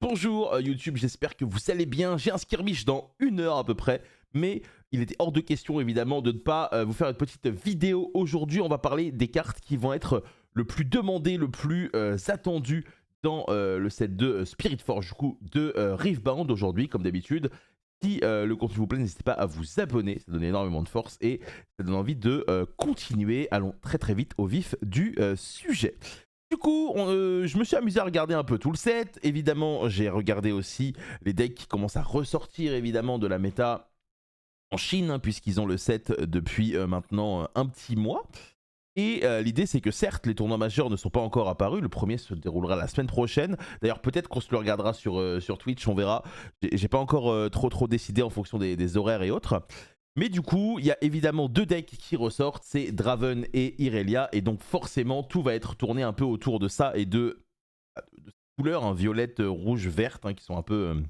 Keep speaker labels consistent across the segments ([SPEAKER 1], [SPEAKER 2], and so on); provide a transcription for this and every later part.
[SPEAKER 1] Bonjour YouTube, j'espère que vous allez bien. J'ai un skirmish dans 1 heure à peu près, mais il était hors de question évidemment de ne pas vous faire une petite vidéo aujourd'hui. On va parler des cartes qui vont être le plus demandées, le plus attendues dans le set de Spirit Forge, du coup de Riftbound aujourd'hui comme d'habitude. Si le contenu vous plaît, n'hésitez pas à vous abonner, ça donne énormément de force et ça donne envie de continuer. Allons très très vite au vif du sujet. Du coup, je me suis amusé à regarder un peu tout le set. Évidemment, j'ai regardé aussi les decks qui commencent à ressortir évidemment de la méta en Chine, hein, puisqu'ils ont le set depuis maintenant un petit mois. Et l'idée, c'est que certes, les tournois majeurs ne sont pas encore apparus. Le premier se déroulera la semaine prochaine. D'ailleurs, peut-être qu'on se le regardera sur Twitch, on verra. J'ai pas encore trop décidé en fonction des horaires et autres. Mais du coup, il y a évidemment 2 decks qui ressortent, c'est Draven et Irelia. Et donc forcément, tout va être tourné un peu autour de ça et de couleurs, hein, violette, rouge, verte, hein, qui sont un peu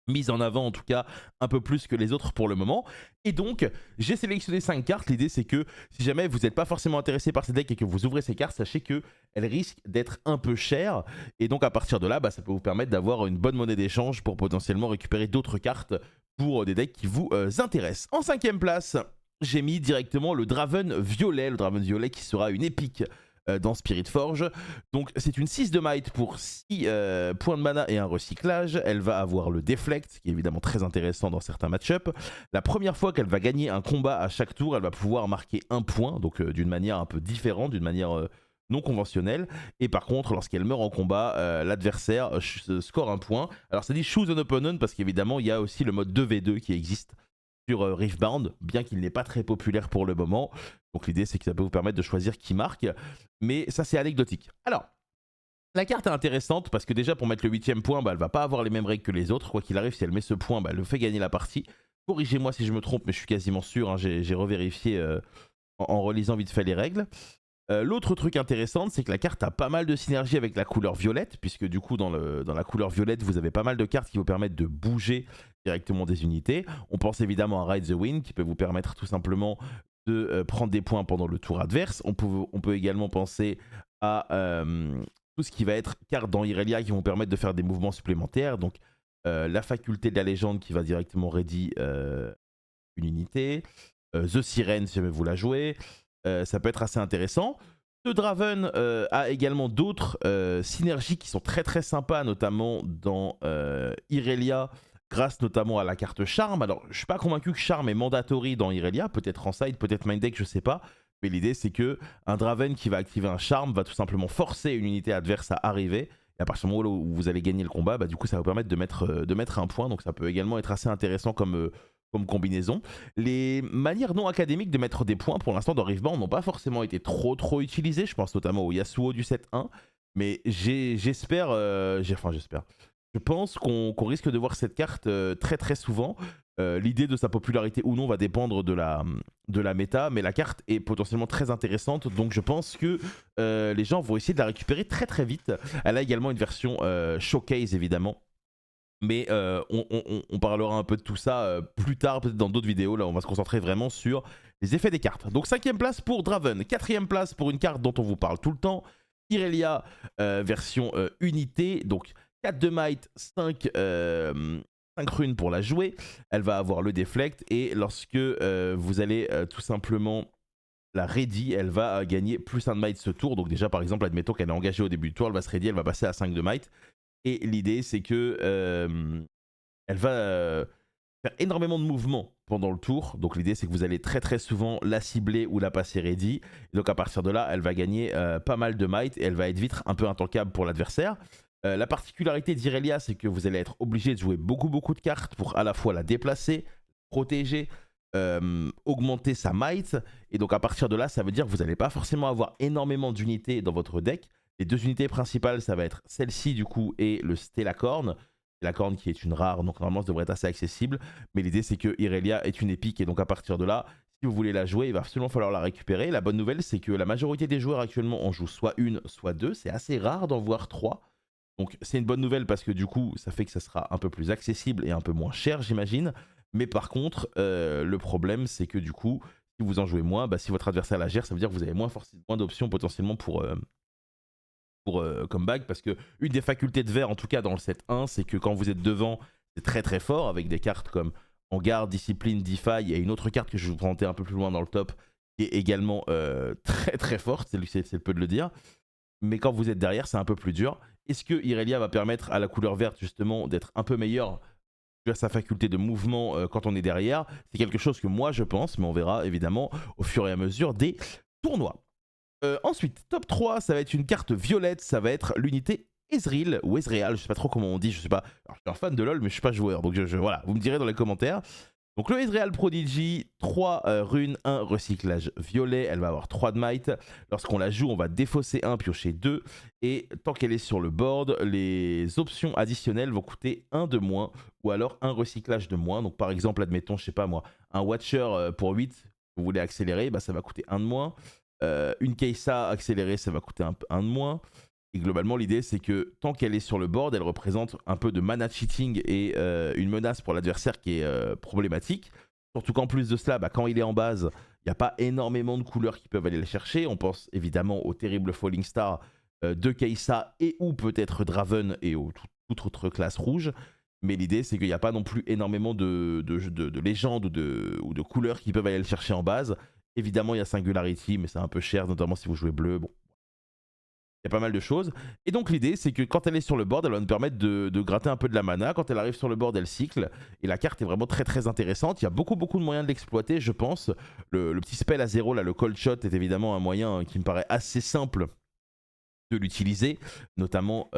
[SPEAKER 1] mises en avant en tout cas un peu plus que les autres pour le moment. Et donc j'ai sélectionné 5 cartes. L'idée c'est que si jamais vous n'êtes pas forcément intéressé par ces decks et que vous ouvrez ces cartes, sachez qu'elles risquent d'être un peu chères. Et donc à partir de là, ça peut vous permettre d'avoir une bonne monnaie d'échange pour potentiellement récupérer d'autres cartes pour des decks qui vous intéressent. En 5ème place, j'ai mis directement le Draven Violet. Le Draven Violet qui sera une épique dans Spirit Forge. Donc c'est une 6 de might pour 6 points de mana et un recyclage. Elle va avoir le Deflect, qui est évidemment très intéressant dans certains match-up. La première fois qu'elle va gagner un combat à chaque tour, elle va pouvoir marquer un point, donc d'une manière un peu différente, d'une manière non conventionnelle. Et par contre, lorsqu'elle meurt en combat, l'adversaire score un point. Alors ça dit Choose an Opponent parce qu'évidemment, il y a aussi le mode 2v2 qui existe sur Riftbound, bien qu'il n'est pas très populaire pour le moment. Donc l'idée c'est que ça peut vous permettre de choisir qui marque, mais ça c'est anecdotique. Alors, la carte est intéressante parce que déjà pour mettre le 8ème point, elle va pas avoir les mêmes règles que les autres. Quoi qu'il arrive, si elle met ce point, elle le fait gagner la partie. Corrigez-moi si je me trompe, mais je suis quasiment sûr, hein, j'ai revérifié en relisant vite fait les règles. L'autre truc intéressant, c'est que la carte a pas mal de synergie avec la couleur violette, puisque du coup, dans la couleur violette, vous avez pas mal de cartes qui vous permettent de bouger directement des unités. On pense évidemment à Ride the Wind, qui peut vous permettre tout simplement de prendre des points pendant le tour adverse. On peut également penser à tout ce qui va être cartes dans Irelia qui vont permettre de faire des mouvements supplémentaires. Donc, la faculté de la légende qui va directement ready une unité. The Sirène, si jamais vous la jouez. Ça peut être assez intéressant. The Draven a également d'autres synergies qui sont très très sympas, notamment dans Irelia, grâce notamment à la carte Charme. Alors, je suis pas convaincu que Charme est mandatory dans Irelia, peut-être en side, peut-être main deck, je sais pas. Mais l'idée, c'est que un Draven qui va activer un Charme va tout simplement forcer une unité adverse à arriver. Et à partir du moment où vous allez gagner le combat, du coup, ça va vous permettre de mettre un point. Donc, ça peut également être assez intéressant comme combinaison. Les manières non académiques de mettre des points pour l'instant dans Riftbound n'ont pas forcément été trop utilisées. Je pense notamment au Yasuo du 7-1. Mais j'espère. J'espère. Je pense qu'on risque de voir cette carte très souvent. L'idée de sa popularité ou non va dépendre de la méta, mais la carte est potentiellement très intéressante, donc je pense que les gens vont essayer de la récupérer très vite. Elle a également une version showcase évidemment, mais on parlera un peu de tout ça plus tard, peut-être dans d'autres vidéos. Là, on va se concentrer vraiment sur les effets des cartes. Donc 5ème place pour Draven, 4ème place pour une carte dont on vous parle tout le temps, Irelia version unité, donc 4 de might, 5 runes pour la jouer. Elle va avoir le deflect et lorsque vous allez tout simplement la ready, elle va gagner plus 1 de might ce tour. Donc déjà par exemple, admettons qu'elle est engagée au début du tour, elle va se ready, elle va passer à 5 de might. Et l'idée, c'est que elle va faire énormément de mouvements pendant le tour. Donc l'idée, c'est que vous allez très souvent la cibler ou la passer ready. Et donc à partir de là, elle va gagner pas mal de might et elle va être vite un peu intankable pour l'adversaire. La particularité d'Irelia, c'est que vous allez être obligé de jouer beaucoup de cartes pour à la fois la déplacer, protéger, augmenter sa might. Et donc à partir de là, ça veut dire que vous n'allez pas forcément avoir énormément d'unités dans votre deck. Les 2 unités principales, ça va être celle-ci du coup et le Stellacorn. Stellacorn qui est une rare, donc normalement ça devrait être assez accessible. Mais l'idée c'est que Irelia est une épique et donc à partir de là, si vous voulez la jouer, il va absolument falloir la récupérer. La bonne nouvelle c'est que la majorité des joueurs actuellement en jouent soit une, soit deux. C'est assez rare d'en voir 3. Donc c'est une bonne nouvelle parce que du coup ça fait que ça sera un peu plus accessible et un peu moins cher j'imagine. Mais par contre le problème c'est que du coup si vous en jouez moins, si votre adversaire la gère, ça veut dire que vous avez moins d'options potentiellement pour comme bague, parce que une des facultés de vert, en tout cas dans le set 1, c'est que quand vous êtes devant, c'est très très fort, avec des cartes comme Hangar, Discipline, DeFi, et une autre carte que je vais vous présenter un peu plus loin dans le top, qui est également très très forte, c'est le peu de le dire. Mais quand vous êtes derrière, c'est un peu plus dur. Est-ce que Irelia va permettre à la couleur verte justement d'être un peu meilleure à sa faculté de mouvement quand on est derrière? C'est quelque chose que moi je pense, mais on verra évidemment au fur et à mesure des tournois. Ensuite, top 3, ça va être une carte violette, ça va être l'unité Ezreal ou Ezreal, je sais pas trop comment on dit, je sais pas. Alors, je suis un fan de LoL, mais je suis pas joueur, donc voilà, vous me direz dans les commentaires. Donc le Ezreal Prodigy, 3 runes, 1 recyclage violet, elle va avoir 3 de might. Lorsqu'on la joue, on va défausser 1, piocher 2. Et tant qu'elle est sur le board, les options additionnelles vont coûter 1 de moins ou alors un recyclage de moins. Donc par exemple, admettons, je sais pas moi, un Watcher pour 8, vous voulez accélérer, bah, ça va coûter 1 de moins. Une Kai'Sa accélérée, ça va coûter un de moins. Et globalement, l'idée, c'est que tant qu'elle est sur le board, elle représente un peu de mana cheating et une menace pour l'adversaire qui est problématique. Surtout qu'en plus de cela, bah, quand il est en base, il n'y a pas énormément de couleurs qui peuvent aller le chercher. On pense évidemment au terrible Falling Star de Kai'Sa et ou peut-être Draven et aux toute autre classe rouge. Mais l'idée, c'est qu'il n'y a pas non plus énormément de légendes ou de couleurs qui peuvent aller le chercher en base. Évidemment, il y a Singularity, mais c'est un peu cher, notamment si vous jouez bleu. Bon, il y a pas mal de choses. Et donc l'idée, c'est que quand elle est sur le board, elle va nous permettre de gratter un peu de la mana. Quand elle arrive sur le board, elle cycle. Et la carte est vraiment très très intéressante. Il y a beaucoup beaucoup de moyens de l'exploiter, je pense. Le petit spell à 0, là, le cold shot, est évidemment un moyen qui me paraît assez simple de l'utiliser. Notamment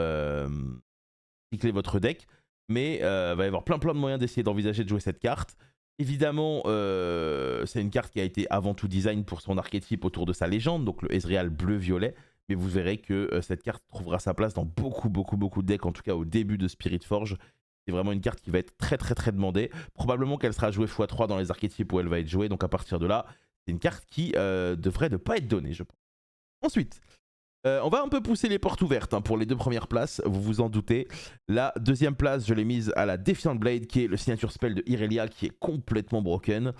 [SPEAKER 1] cycler votre deck. Mais il va y avoir plein plein de moyens d'essayer d'envisager de jouer cette carte. Évidemment, c'est une carte qui a été avant tout design pour son archétype autour de sa légende, donc le Ezreal bleu-violet. Mais vous verrez que cette carte trouvera sa place dans beaucoup de decks, en tout cas au début de Spirit Forge. C'est vraiment une carte qui va être très très très demandée. Probablement qu'elle sera jouée x3 dans les archétypes où elle va être jouée, donc à partir de là, c'est une carte qui devrait ne pas être donnée, je pense. Ensuite, on va un peu pousser les portes ouvertes pour les deux premières places, vous vous en doutez. La deuxième place, je l'ai mise à la Defiant Blade, qui est le signature spell de Irelia, qui est complètement broken.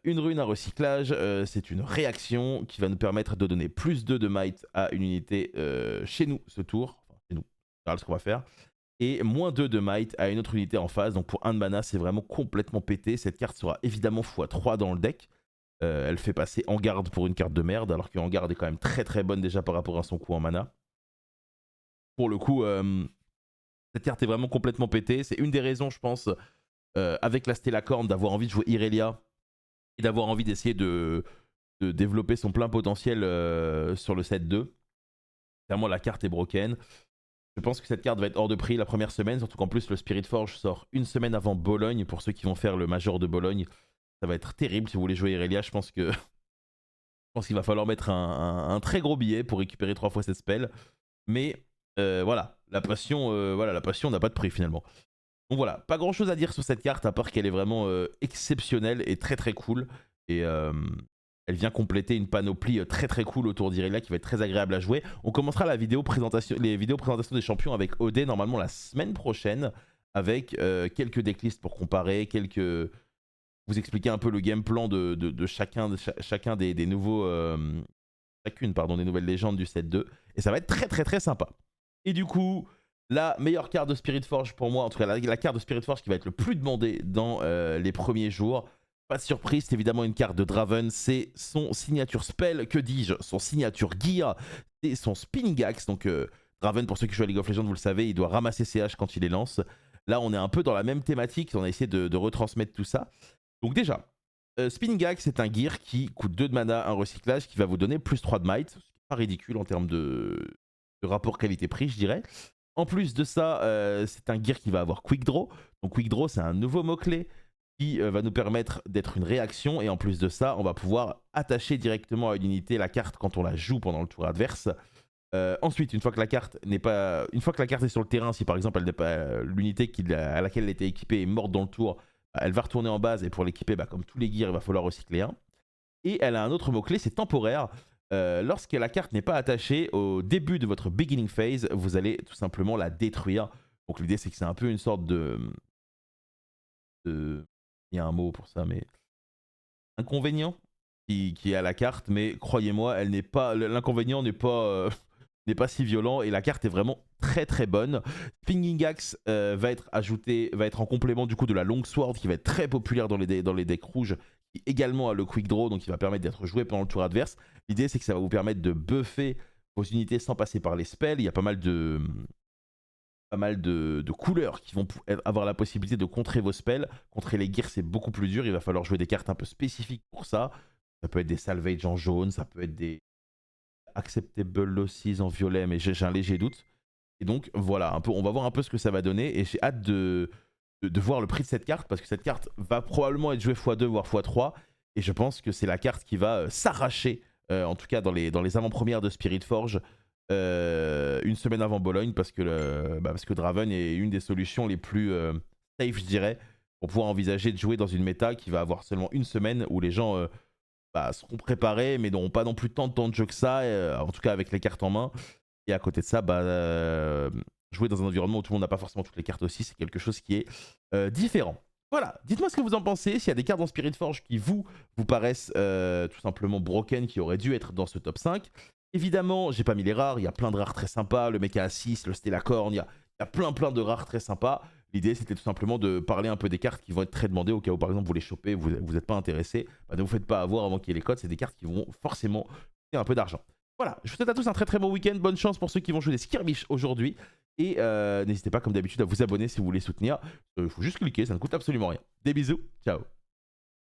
[SPEAKER 1] Une rune à recyclage, c'est une réaction qui va nous permettre de donner plus 2 de might à une unité chez nous ce tour. Enfin, chez nous, c'est ce qu'on va faire. Et moins 2 de might à une autre unité en face. Donc pour 1 de mana, c'est vraiment complètement pété. Cette carte sera évidemment x3 dans le deck. Elle fait passer En Garde pour une carte de merde, alors que En Garde est quand même très très bonne déjà par rapport à son coût en mana. Pour le coup, cette carte est vraiment complètement pétée. C'est une des raisons, je pense, avec la Stellacorn, d'avoir envie de jouer Irelia et d'avoir envie d'essayer de développer son plein potentiel sur le set 2. Clairement, la carte est broken. Je pense que cette carte va être hors de prix la première semaine, surtout qu'en plus, le Spirit Forge sort une semaine avant Bologne. Pour ceux qui vont faire le Major de Bologne, ça va être terrible si vous voulez jouer Irelia. Je pense qu'il va falloir mettre un très gros billet pour récupérer 3 fois cette spell. Mais voilà, la passion n'a pas de prix finalement. Donc voilà, pas grand chose à dire sur cette carte à part qu'elle est vraiment exceptionnelle et très très cool. Et elle vient compléter une panoplie très très cool autour d'Irelia qui va être très agréable à jouer. On commencera les vidéos présentation des champions avec OD normalement la semaine prochaine, avec quelques decklists pour comparer, vous expliquer un peu le game plan de chacun des nouveaux des nouvelles légendes du set 2. Et ça va être très très très sympa. Et du coup, la meilleure carte de Spirit Forge pour moi, en tout cas la carte de Spirit Forge qui va être le plus demandée dans les premiers jours. Pas de surprise, c'est évidemment une carte de Draven, c'est son signature spell, que dis-je, son signature gear, c'est son spinning axe. Donc Draven, pour ceux qui jouent à League of Legends, vous le savez, il doit ramasser ses haches quand il les lance. Là, on est un peu dans la même thématique, on a essayé de retransmettre tout ça. Donc déjà, Spinning Axe, c'est un gear qui coûte 2 de mana, un recyclage, qui va vous donner plus 3 de might, ce qui n'est pas ridicule en termes de rapport qualité-prix, je dirais. En plus de ça, c'est un gear qui va avoir Quick Draw. Donc Quick Draw, c'est un nouveau mot-clé qui va nous permettre d'être une réaction. Et en plus de ça, on va pouvoir attacher directement à une unité la carte quand on la joue pendant le tour adverse. Ensuite, une fois que la carte est sur le terrain, si par exemple l'unité à laquelle elle était équipée est morte dans le tour, elle va retourner en base et pour l'équiper, comme tous les gears, il va falloir recycler un. Et elle a un autre mot-clé, c'est temporaire. Lorsque la carte n'est pas attachée au début de votre beginning phase, vous allez tout simplement la détruire. Donc l'idée, c'est que c'est un peu une sorte de... Il y a un mot pour ça, mais... Inconvénient qui est à la carte, mais croyez-moi, l'inconvénient n'est pas n'est pas si violent et la carte est vraiment très très bonne. Spinning Axe va être ajouté, va être en complément du coup de la Longsword qui va être très populaire dans les decks rouges, qui également a le Quick Draw, donc il va permettre d'être joué pendant le tour adverse. L'idée c'est que ça va vous permettre de buffer vos unités sans passer par les spells. Il y a pas mal de couleurs qui vont avoir la possibilité de contrer vos spells. Contrer les gears c'est beaucoup plus dur, il va falloir jouer des cartes un peu spécifiques pour ça. Ça peut être des Salvage en jaune, ça peut être des Acceptable Losses en violet, mais j'ai un léger doute. Et donc voilà, on va voir un peu ce que ça va donner et j'ai hâte de voir le prix de cette carte parce que cette carte va probablement être jouée x2 voire x3 et je pense que c'est la carte qui va s'arracher, en tout cas dans les avant-premières de Spirit Forge, une semaine avant Bologne parce que Draven est une des solutions les plus safe, je dirais, pour pouvoir envisager de jouer dans une méta qui va avoir seulement une semaine où les gens seront préparés mais n'auront pas non plus tant de temps de jeu que ça, en tout cas avec les cartes en main. Et à côté de ça, jouer dans un environnement où tout le monde n'a pas forcément toutes les cartes aussi, c'est quelque chose qui est différent. Voilà, dites-moi ce que vous en pensez, s'il y a des cartes dans Spirit Forge qui vous paraissent tout simplement broken, qui auraient dû être dans ce top 5. Évidemment, j'ai pas mis les rares, il y a plein de rares très sympas, le Mecha 6, le Stellacorn, il y a plein de rares très sympas. L'idée c'était tout simplement de parler un peu des cartes qui vont être très demandées au cas où par exemple vous les chopez, vous n'êtes pas intéressé, ne vous faites pas avoir avant qu'il y ait les codes, c'est des cartes qui vont forcément coûter un peu d'argent. Voilà, je vous souhaite à tous un très bon week-end, bonne chance pour ceux qui vont jouer des skirmish aujourd'hui. Et n'hésitez pas comme d'habitude à vous abonner si vous voulez soutenir. Il faut juste cliquer, ça ne coûte absolument rien. Des bisous, ciao.